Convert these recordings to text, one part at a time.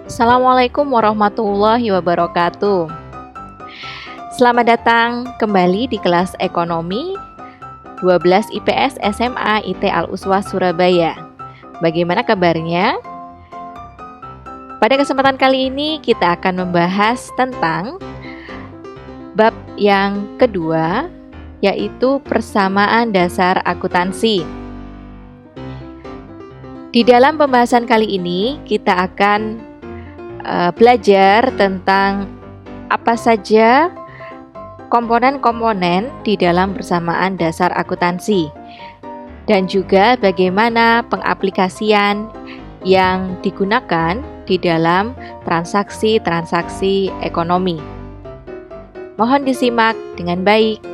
Assalamualaikum warahmatullahi wabarakatuh. Selamat datang kembali di kelas ekonomi 12 IPS SMA IT Al-Uswah Surabaya. Bagaimana kabarnya? Pada kesempatan kali ini kita akan membahas tentang bab yang kedua, yaitu persamaan dasar akuntansi. Di dalam pembahasan kali ini kita akan belajar tentang apa saja komponen-komponen di dalam persamaan dasar akuntansi dan juga bagaimana pengaplikasian yang digunakan di dalam transaksi-transaksi ekonomi. Mohon disimak dengan baik.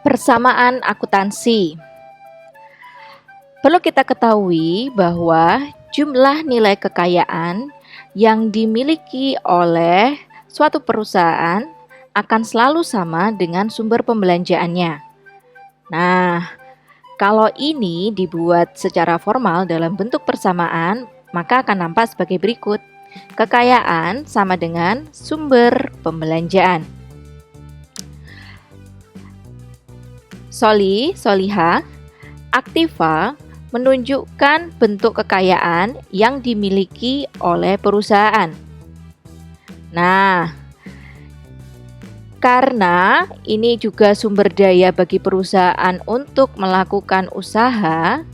Persamaan akuntansi. Perlu kita ketahui bahwa jumlah nilai kekayaan yang dimiliki oleh suatu perusahaan akan selalu sama dengan sumber pembelanjaannya. Nah, kalau ini dibuat secara formal dalam bentuk persamaan, maka akan nampak sebagai berikut. Kekayaan sama dengan sumber pembelanjaan. Soliha, aktiva menunjukkan bentuk kekayaan yang dimiliki oleh perusahaan. Nah, karena ini juga sumber daya bagi perusahaan untuk melakukan usaha,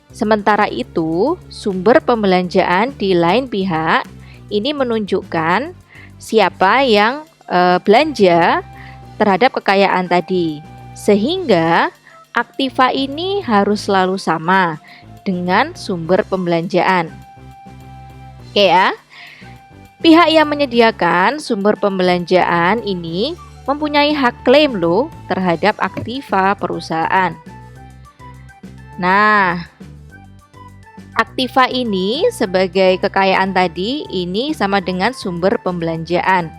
sementara itu sumber pembelanjaan di lain pihak ini menunjukkan siapa yang belanja terhadap kekayaan tadi. Sehingga aktiva ini harus selalu sama dengan sumber pembelanjaan. Oke ya. Pihak yang menyediakan sumber pembelanjaan ini mempunyai hak klaim loh terhadap aktiva perusahaan. Nah, aktiva ini sebagai kekayaan tadi ini sama dengan sumber pembelanjaan.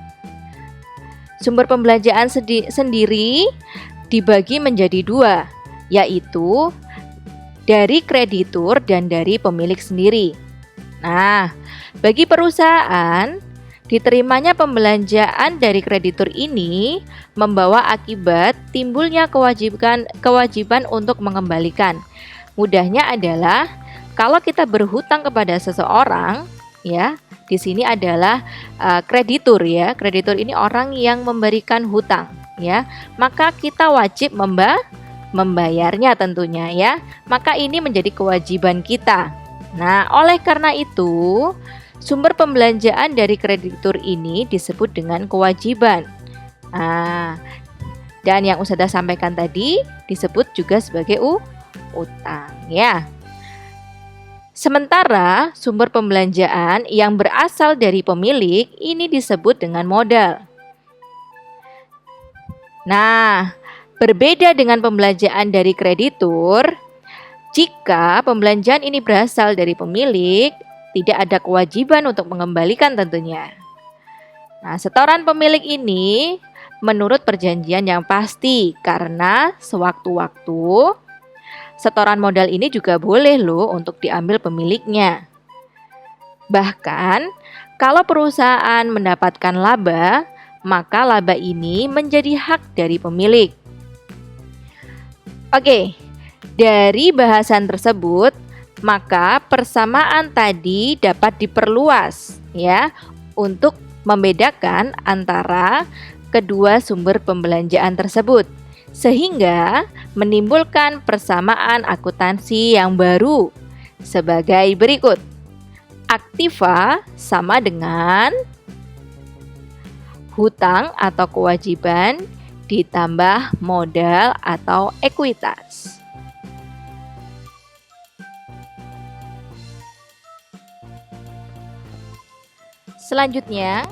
Sumber pembelanjaan sendiri dibagi menjadi dua, yaitu dari kreditur dan dari pemilik sendiri. Nah, bagi perusahaan, diterimanya pembelanjaan dari kreditur ini membawa akibat timbulnya kewajiban untuk mengembalikan. Mudahnya adalah kalau kita berhutang kepada seseorang, ya, di sini adalah kreditur ya. Kreditur ini orang yang memberikan hutang. Ya, maka kita wajib membayarnya tentunya ya. Maka ini menjadi kewajiban kita. Nah, oleh karena itu, sumber pembelanjaan dari kreditur ini disebut dengan kewajiban. Nah, dan yang Ustazah sampaikan tadi disebut juga sebagai utang ya. Sementara sumber pembelanjaan yang berasal dari pemilik ini disebut dengan modal. Nah, berbeda dengan pembelanjaan dari kreditur, jika pembelanjaan ini berasal dari pemilik, tidak ada kewajiban untuk mengembalikan tentunya. Nah, setoran pemilik ini menurut perjanjian yang pasti karena sewaktu-waktu setoran modal ini juga boleh loh untuk diambil pemiliknya. Bahkan, kalau perusahaan mendapatkan laba, maka laba ini menjadi hak dari pemilik. Oke, dari bahasan tersebut, maka persamaan tadi dapat diperluas ya untuk membedakan antara kedua sumber pembelanjaan tersebut sehingga menimbulkan persamaan akuntansi yang baru sebagai berikut. Aktiva sama dengan hutang atau kewajiban ditambah modal atau ekuitas. Selanjutnya,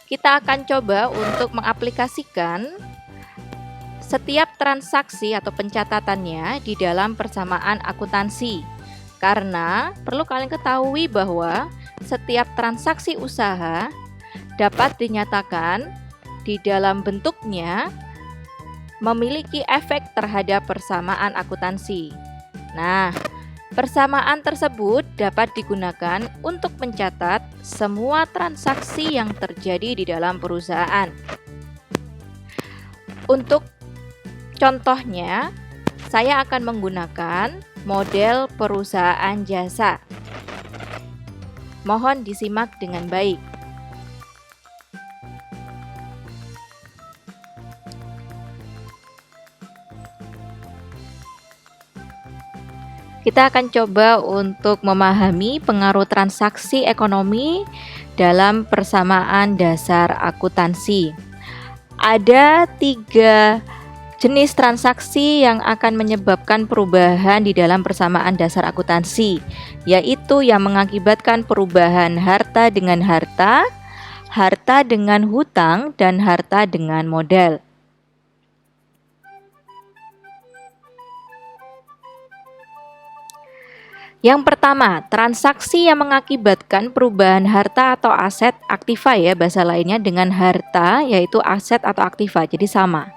kita akan coba untuk mengaplikasikan setiap transaksi atau pencatatannya di dalam persamaan akuntansi. Karena perlu kalian ketahui bahwa setiap transaksi usaha dapat dinyatakan di dalam bentuknya memiliki efek terhadap persamaan akuntansi. Nah, persamaan tersebut dapat digunakan untuk mencatat semua transaksi yang terjadi di dalam perusahaan. Untuk contohnya, saya akan menggunakan model perusahaan jasa. Mohon disimak dengan baik. Kita akan coba untuk memahami pengaruh transaksi ekonomi dalam persamaan dasar akuntansi. Ada 3 jenis transaksi yang akan menyebabkan perubahan di dalam persamaan dasar akuntansi, yaitu yang mengakibatkan perubahan harta dengan harta, harta dengan hutang, dan harta dengan modal. Yang pertama, transaksi yang mengakibatkan perubahan harta atau aset aktiva ya, bahasa lainnya dengan harta yaitu aset atau aktiva, jadi sama.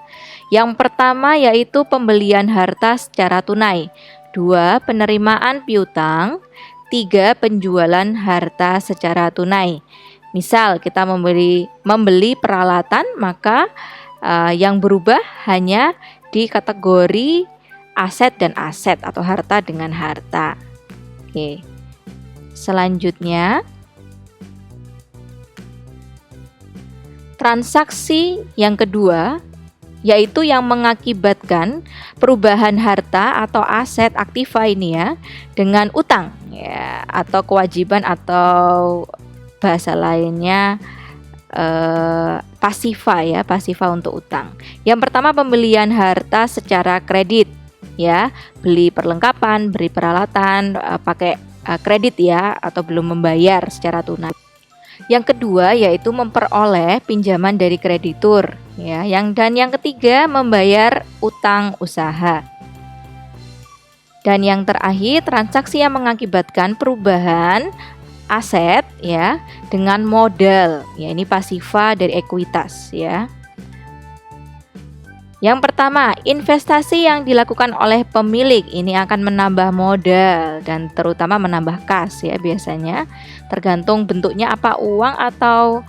Yang pertama yaitu pembelian harta secara tunai, 2 penerimaan piutang, 3 penjualan harta secara tunai. Misal kita membeli peralatan, maka yang berubah hanya di kategori aset dan aset atau harta dengan harta. Oke. Selanjutnya, transaksi yang kedua yaitu yang mengakibatkan perubahan harta atau aset aktiva ini ya dengan utang ya, atau kewajiban atau bahasa lainnya pasiva ya, pasiva untuk utang. Yang pertama pembelian harta secara kredit. Ya, beli perlengkapan, beli peralatan pakai kredit ya, atau belum membayar secara tunai. Yang kedua yaitu memperoleh pinjaman dari kreditur ya. Dan yang ketiga membayar utang usaha. Dan yang terakhir transaksi yang mengakibatkan perubahan aset ya dengan modal. Ya, ini pasiva dari ekuitas ya. Yang pertama, investasi yang dilakukan oleh pemilik ini akan menambah modal dan terutama menambah kas ya, biasanya tergantung bentuknya apa, uang atau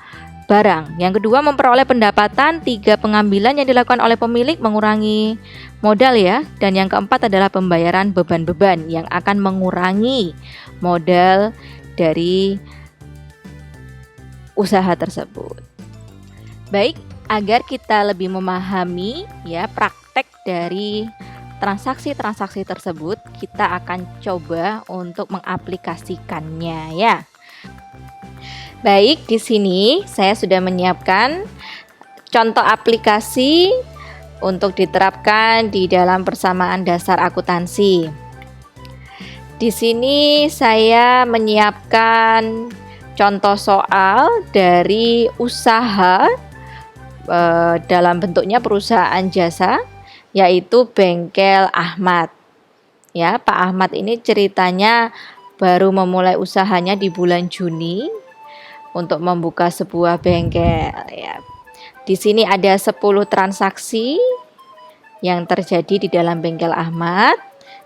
barang. Yang kedua, memperoleh pendapatan. 3 pengambilan yang dilakukan oleh pemilik mengurangi modal ya. Dan yang keempat adalah pembayaran beban-beban yang akan mengurangi modal dari usaha tersebut. Baik, agar kita lebih memahami ya praktek dari transaksi-transaksi tersebut, kita akan coba untuk mengaplikasikannya ya. Baik, di sini saya sudah menyiapkan contoh aplikasi untuk diterapkan di dalam persamaan dasar akuntansi. Di sini saya menyiapkan contoh soal dari usaha dalam bentuknya perusahaan jasa, yaitu Bengkel Ahmad. Ya, Pak Ahmad ini ceritanya baru memulai usahanya di bulan Juni untuk membuka sebuah bengkel. Ya. Di sini ada 10 transaksi yang terjadi di dalam Bengkel Ahmad.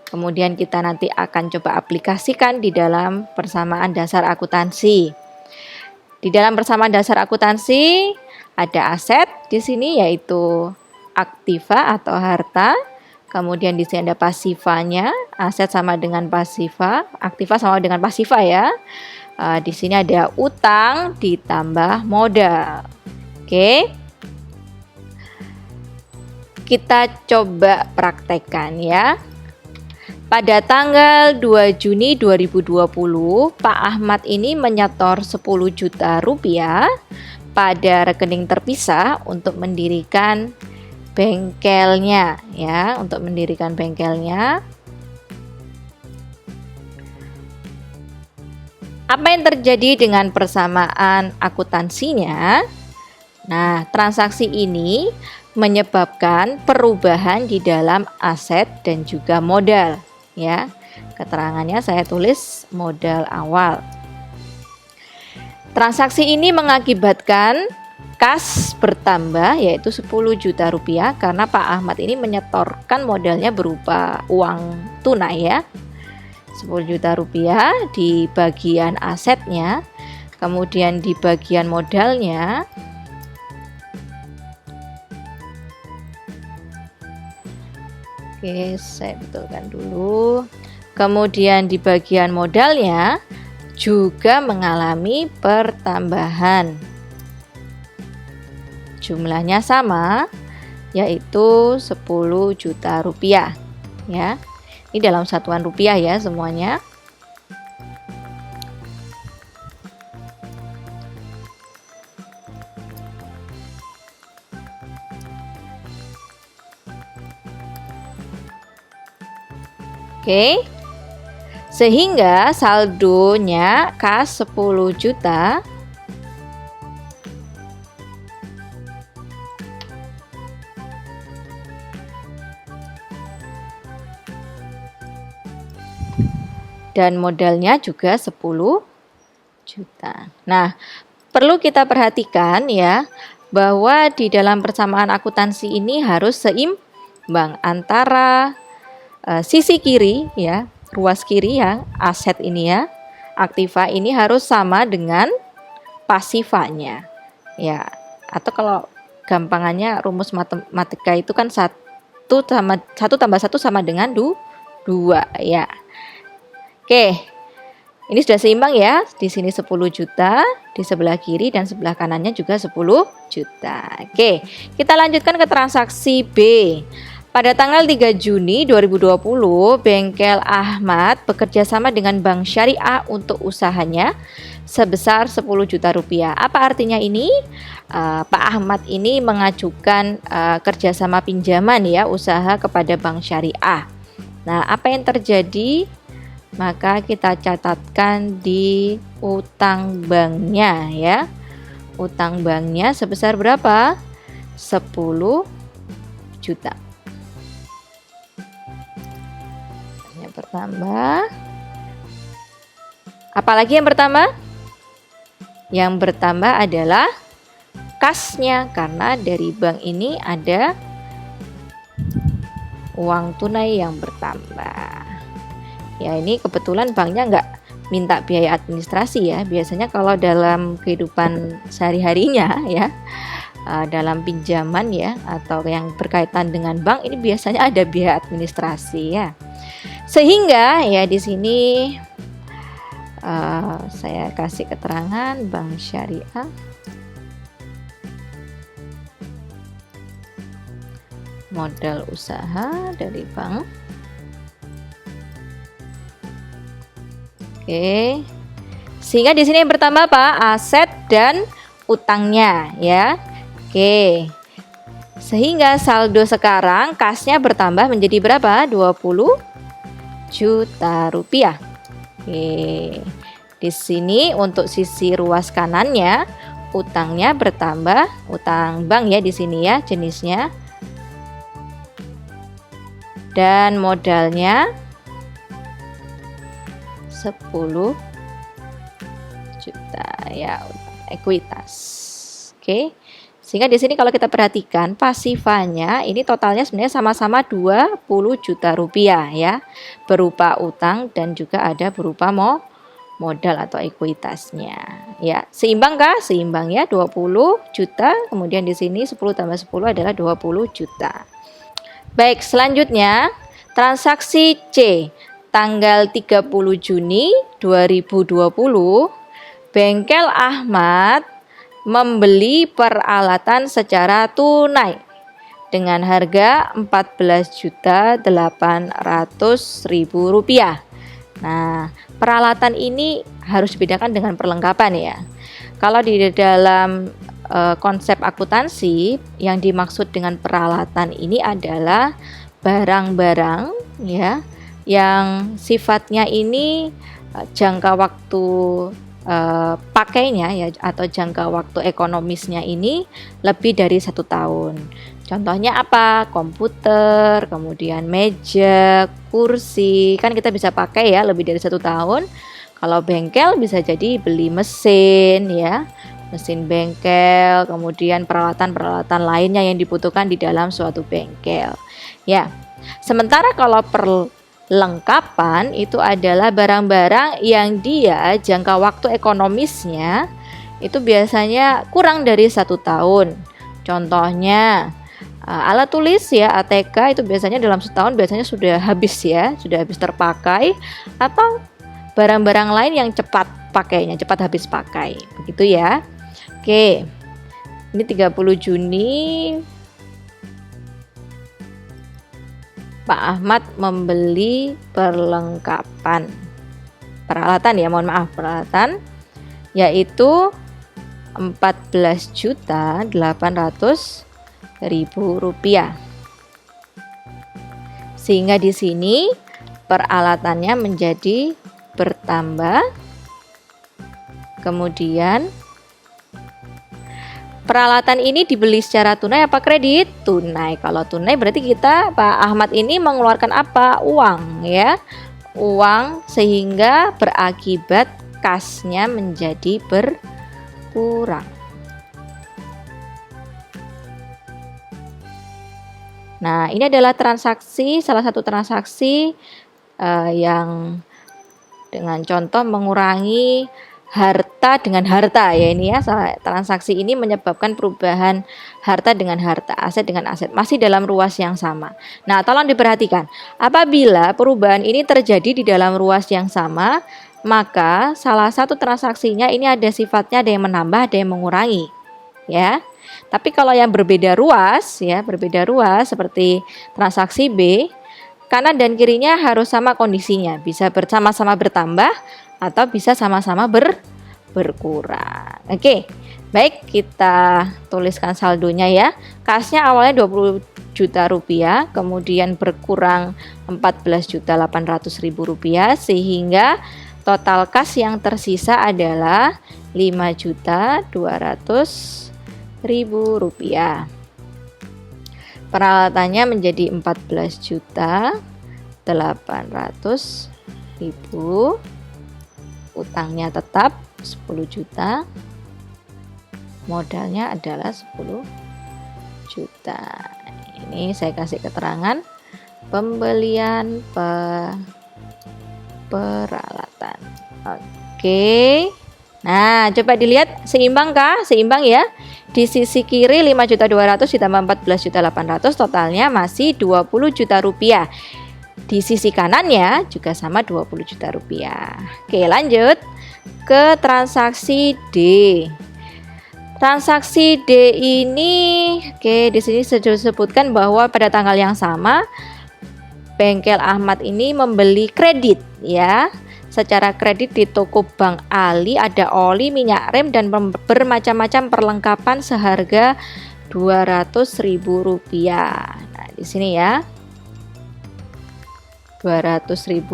Kemudian kita nanti akan coba aplikasikan di dalam persamaan dasar akuntansi. Di dalam persamaan dasar akuntansi ada aset di sini yaitu aktiva atau harta. Kemudian di sini ada pasivanya, aset sama dengan pasiva, aktiva sama dengan pasiva ya. Di sini ada utang ditambah modal. Oke. Kita coba praktekkan ya. Pada tanggal 2 Juni 2020, Pak Ahmad ini menyetor 10 juta rupiah pada rekening terpisah untuk mendirikan bengkelnya ya, untuk mendirikan bengkelnya. Apa yang terjadi dengan persamaan akuntansinya? Nah, transaksi ini menyebabkan perubahan di dalam aset dan juga modal, ya. Keterangannya saya tulis modal awal. Transaksi ini mengakibatkan kas bertambah, yaitu 10 juta rupiah, karena Pak Ahmad ini menyetorkan modalnya berupa uang tunai, ya. 10 juta rupiah di bagian asetnya, kemudian di bagian modalnya oke, saya betulkan dulu. Kemudian di bagian modalnya juga mengalami pertambahan. Jumlahnya sama, yaitu 10 juta rupiah, ya. Ini dalam satuan rupiah ya semuanya. Oke. Sehingga saldonya kas 10 juta dan modalnya juga 10 juta. Nah, perlu kita perhatikan ya bahwa di dalam persamaan akuntansi ini harus seimbang antara sisi kiri ya, ruas kiri ya, aset ini ya, aktiva ini harus sama dengan pasifanya. Ya, atau kalau gampangannya rumus matematika itu kan 1 tambah 1 sama dengan 2 ya. Oke, ini sudah seimbang ya. Di sini 10 juta, di sebelah kiri dan sebelah kanannya juga 10 juta. Oke, kita lanjutkan ke transaksi B. Pada tanggal 3 Juni 2020, Bengkel Ahmad bekerja sama dengan Bank Syariah untuk usahanya sebesar 10 juta rupiah. Apa artinya ini? Pak Ahmad ini mengajukan kerjasama pinjaman ya, usaha kepada Bank Syariah. Nah, apa yang terjadi? Maka kita catatkan di utang banknya ya. Utang banknya sebesar berapa? 10 juta. Yang bertambah. Apalagi yang bertambah? Yang bertambah adalah kasnya, karena dari bank ini ada uang tunai yang bertambah. Ya, ini kebetulan banknya nggak minta biaya administrasi ya. Biasanya kalau dalam kehidupan sehari-harinya ya, dalam pinjaman ya atau yang berkaitan dengan bank, ini biasanya ada biaya administrasi ya. Sehingga ya di sini saya kasih keterangan Bank Syariah modal usaha dari bank. Oke. Sehingga di sini yang bertambah apa? Aset dan utangnya ya. Oke. Sehingga saldo sekarang kasnya bertambah menjadi berapa? 20 juta rupiah. Oke. Di sini untuk sisi ruas kanannya utangnya bertambah, utang bank ya di sini ya jenisnya. Dan modalnya 10 juta ya, ekuitas. Oke. Sehingga di sini kalau kita perhatikan pasifanya ini totalnya sebenarnya sama-sama 20 juta rupiah ya, berupa utang dan juga ada berupa modal atau ekuitasnya. Ya, seimbang kah? Seimbang ya, 20 juta. Kemudian di sini 10 tambah 10 adalah 20 juta. Baik, selanjutnya transaksi C. Tanggal 30 Juni 2020, Bengkel Ahmad membeli peralatan secara tunai dengan harga Rp14.800.000. Nah, peralatan ini harus dibedakan dengan perlengkapan ya. Kalau di dalam konsep akuntansi, yang dimaksud dengan peralatan ini adalah barang-barang ya yang sifatnya ini jangka waktu pakainya ya, atau jangka waktu ekonomisnya ini lebih dari 1 tahun. Contohnya apa? Komputer, kemudian meja, kursi, kan kita bisa pakai ya lebih dari 1 tahun. Kalau bengkel bisa jadi beli mesin ya, mesin bengkel, kemudian peralatan-peralatan lainnya yang dibutuhkan di dalam suatu bengkel. Ya, sementara kalau perlengkapan itu adalah barang-barang yang dia jangka waktu ekonomisnya itu biasanya kurang dari 1 tahun. Contohnya alat tulis ya, ATK itu biasanya dalam setahun biasanya sudah habis ya, sudah habis terpakai, atau barang-barang lain yang cepat pakainya, cepat habis pakai. Begitu ya. Oke. Ini 30 Juni Pak Ahmad membeli perlengkapan peralatan ya, mohon maaf, peralatan yaitu Rp14.800.000. Sehingga di sini peralatannya menjadi bertambah. Kemudian peralatan ini dibeli secara tunai apa kredit? Tunai. Kalau tunai berarti kita, Pak Ahmad ini mengeluarkan apa? Uang ya. Uang, sehingga berakibat kasnya menjadi berkurang. Nah, ini adalah transaksi, salah satu transaksi yang dengan contoh mengurangi harta dengan harta ya, ini ya. Transaksi ini menyebabkan perubahan harta dengan harta, aset dengan aset, masih dalam ruas yang sama. Nah, tolong diperhatikan, apabila perubahan ini terjadi di dalam ruas yang sama, maka salah satu transaksinya ini ada sifatnya ada yang menambah, ada yang mengurangi ya. Tapi kalau yang berbeda ruas ya, berbeda ruas seperti transaksi B, kanan dan kirinya harus sama kondisinya, bisa bersama-sama bertambah atau bisa sama-sama berkurang. Oke, baik, kita tuliskan saldonya ya. Kasnya awalnya 20 juta rupiah, kemudian berkurang 14.800.000 rupiah, sehingga total kas yang tersisa adalah 5.200.000 rupiah. Peralatannya menjadi 14.800.000. Utangnya tetap 10 juta. Modalnya adalah 10 juta. Ini saya kasih keterangan pembelian peralatan. Oke. Nah, coba dilihat seimbang kah? Seimbang ya. Di sisi kiri 5.200.000 ditambah 14.800.000, totalnya masih 20 juta rupiah. Di sisi kanannya juga sama 20 juta rupiah. Oke, lanjut ke transaksi D. Transaksi D ini, oke, di sini sudah disebutkan bahwa pada tanggal yang sama bengkel Ahmad ini membeli kredit ya. Secara kredit di toko Bank Ali, ada oli, minyak rem, dan bermacam-macam perlengkapan seharga Rp200.000. Nah, di sini ya, Rp200.000,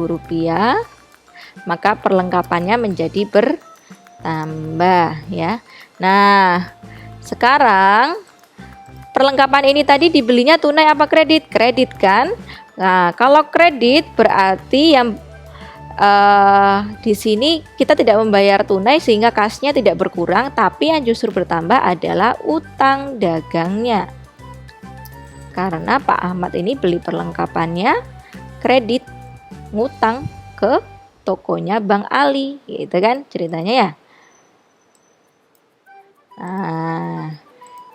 maka perlengkapannya menjadi bertambah ya. Nah, sekarang perlengkapan ini tadi dibelinya tunai apa kredit? Kredit kan? Nah, kalau kredit berarti yang di sini kita tidak membayar tunai sehingga kasnya tidak berkurang, tapi yang justru bertambah adalah utang dagangnya. Karena Pak Ahmad ini beli perlengkapannya kredit, ngutang ke tokonya Bang Ali, gitu kan ceritanya ya. Nah,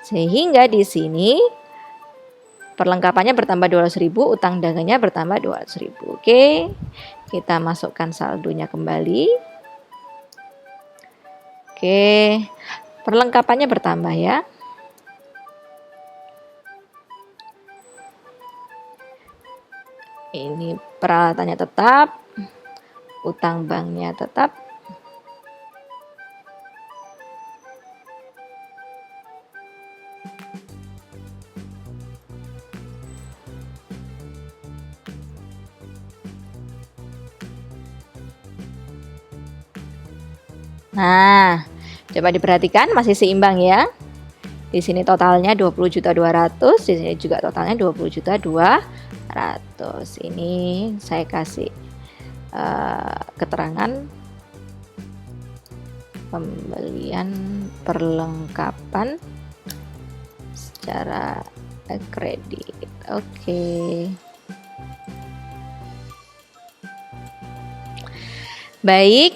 sehingga di sini perlengkapannya bertambah 200.000, utang dagangnya bertambah 200.000. Oke. Kita masukkan saldonya kembali. Oke, perlengkapannya bertambah ya. Ini peralatannya tetap, utang banknya tetap. Nah, coba diperhatikan masih seimbang ya. Di sini totalnya 20.200.000, di sini juga totalnya 20.200.000. Ini saya kasih keterangan pembelian perlengkapan secara kredit. Oke. Baik.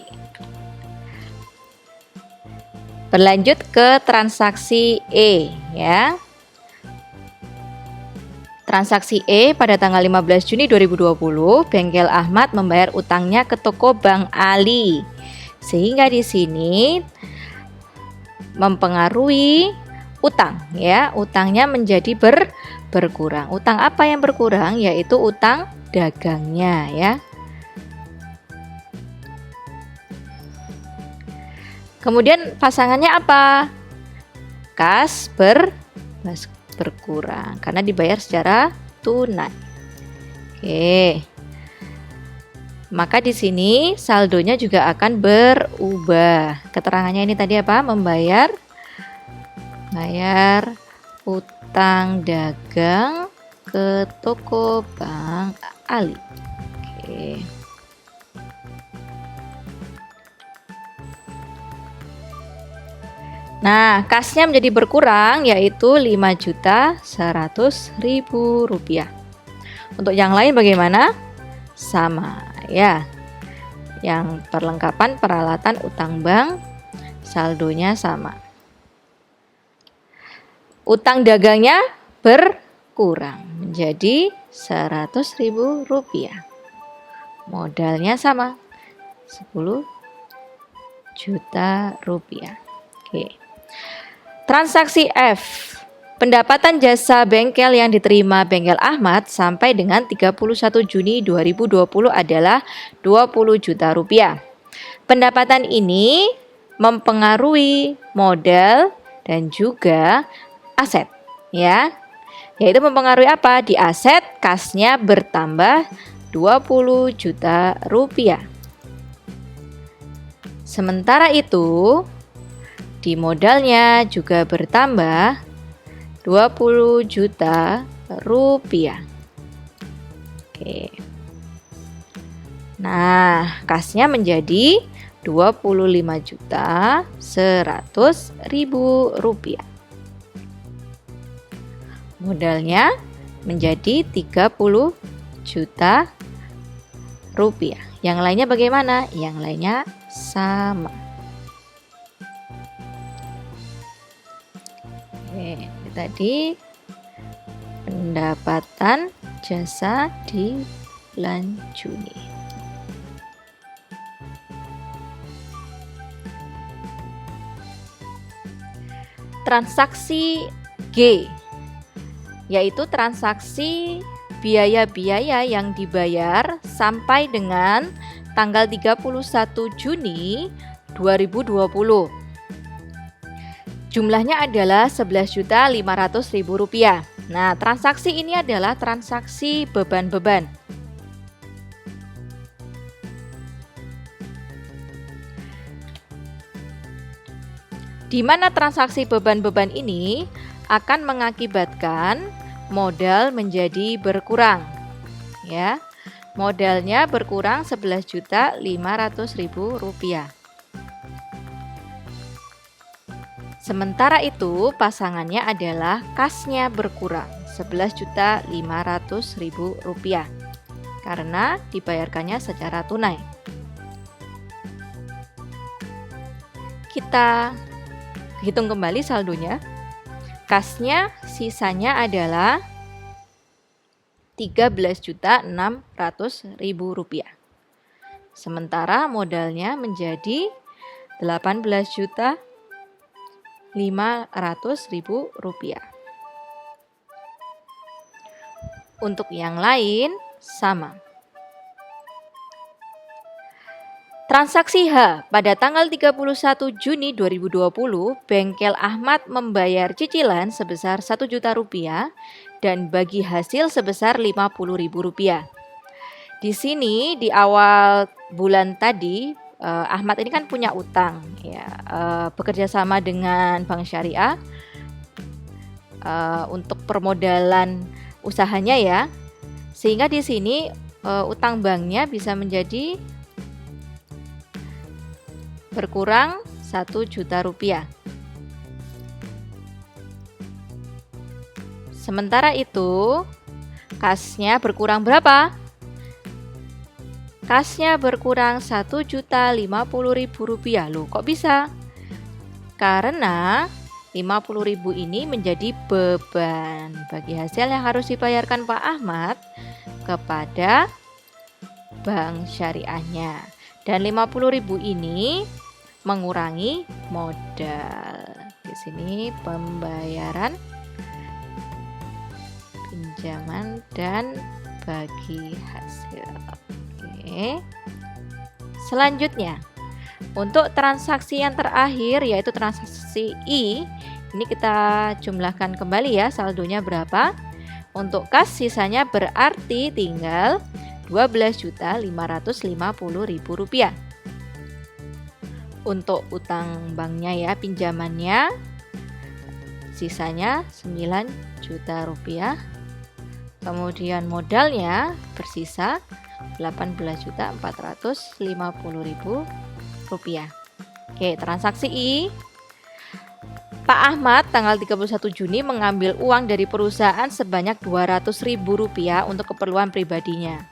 Berlanjut ke transaksi E ya. Transaksi E pada tanggal 15 Juni 2020, Bengkel Ahmad membayar utangnya ke toko Bank Ali. Sehingga di sini mempengaruhi utang ya. Utangnya menjadi berkurang. Utang apa yang berkurang? Yaitu utang dagangnya ya. Kemudian pasangannya apa? Kas berkurang karena dibayar secara tunai. Oke. Maka di sini saldonya juga akan berubah. Keterangannya ini tadi apa? Bayar utang dagang ke toko Bank Ali. Oke. Nah, kasnya menjadi berkurang yaitu Rp5.100.000. Untuk yang lain bagaimana? Sama ya. Yang perlengkapan peralatan utang bank saldonya sama. Utang dagangnya berkurang menjadi Rp100.000. Modalnya sama, Rp10 juta. Oke. Transaksi F. Pendapatan jasa bengkel yang diterima Bengkel Ahmad sampai dengan 31 Juni 2020 adalah Rp20 juta. Pendapatan ini mempengaruhi modal dan juga aset ya. Yaitu mempengaruhi apa? Di aset kasnya bertambah Rp20 juta. Sementara itu di modalnya juga bertambah Rp20 juta. Oke. Nah, kasnya menjadi Rp25.100.000. Modalnya menjadi Rp30 juta. Yang lainnya bagaimana? Yang lainnya sama. Oke, ini tadi pendapatan jasa di bulan Juni. Transaksi G, yaitu transaksi biaya-biaya yang dibayar sampai dengan tanggal 31 Juni 2020. Jumlahnya adalah Rp11.500.000. Nah, transaksi ini adalah transaksi beban-beban. Di mana transaksi beban-beban ini akan mengakibatkan modal menjadi berkurang. Ya. Modalnya berkurang Rp11.500.000. Sementara itu pasangannya adalah kasnya berkurang Rp11.500.000 karena dibayarkannya secara tunai. Kita hitung kembali saldonya. Kasnya sisanya adalah Rp13.600.000. Sementara modalnya menjadi Rp18.500.000. Untuk yang lain sama. Transaksi H, pada tanggal 31 Juni 2020, Bengkel Ahmad membayar cicilan sebesar Rp1 juta dan bagi hasil sebesar Rp50.000. Di sini di awal bulan tadi Ahmad ini kan punya utang ya, bekerja sama dengan Bank Syariah untuk permodalan usahanya ya, sehingga di sini utang banknya bisa menjadi berkurang 1 juta rupiah. Sementara itu kasnya berkurang berapa? Kasnya berkurang 1.050.000 rupiah. Loh, kok bisa? Karena 50.000 ini menjadi beban bagi hasil yang harus dibayarkan Pak Ahmad kepada bank syariahnya. Dan 50.000 ini mengurangi modal. Di sini pembayaran pinjaman dan bagi hasil. Oke. Selanjutnya, untuk transaksi yang terakhir yaitu transaksi I, ini kita jumlahkan kembali ya, saldonya berapa. Untuk kas sisanya berarti tinggal 12.550.000 rupiah. Untuk utang banknya ya, pinjamannya sisanya 9 juta rupiah. Kemudian modalnya bersisa 18.450.000 rupiah. Oke, transaksi I. Pak Ahmad tanggal 31 Juni mengambil uang dari perusahaan sebanyak 200.000 rupiah untuk keperluan pribadinya.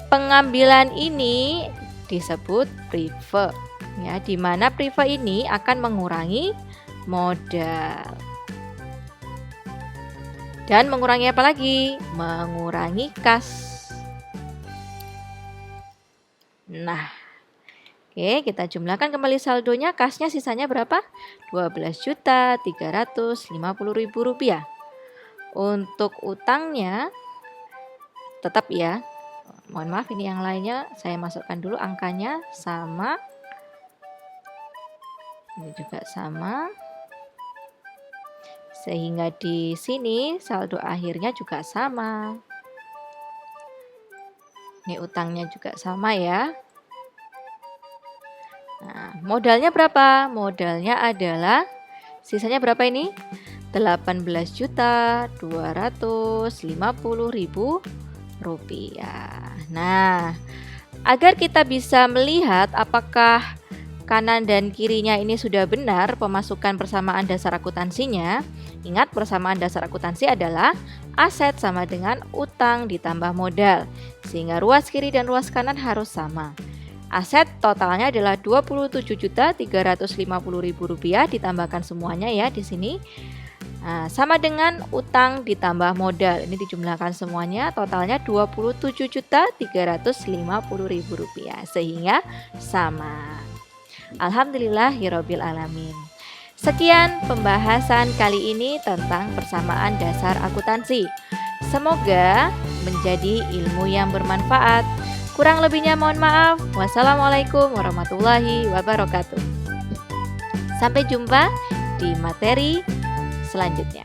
Pengambilan ini disebut prive ya, di mana prive ini akan mengurangi modal. Dan mengurangi apa lagi? Mengurangi kas. Nah, oke, kita jumlahkan kembali saldonya. Kasnya sisanya berapa? 12.350.000 rupiah. Untuk utangnya tetap ya, mohon maaf ini yang lainnya saya masukkan dulu angkanya sama. Ini juga sama. Sehingga di sini saldo akhirnya juga sama. Ini utangnya juga sama ya. Nah, modalnya berapa? Modalnya adalah sisanya berapa ini? 18.250.000 rupiah. Nah, agar kita bisa melihat apakah kanan dan kirinya ini sudah benar pemasukan persamaan dasar akuntansinya, ingat persamaan dasar akuntansi adalah aset sama dengan utang ditambah modal, sehingga ruas kiri dan ruas kanan harus sama. Aset totalnya adalah 27.350.000 rupiah, ditambahkan semuanya ya di sini. Nah, sama dengan utang ditambah modal, ini dijumlahkan semuanya, totalnya 27.350.000 rupiah, sehingga sama. Alhamdulillahirabbil alamin. Sekian pembahasan kali ini tentang persamaan dasar akuntansi. Semoga menjadi ilmu yang bermanfaat. Kurang lebihnya mohon maaf. Wassalamualaikum warahmatullahi wabarakatuh. Sampai jumpa di materi selanjutnya.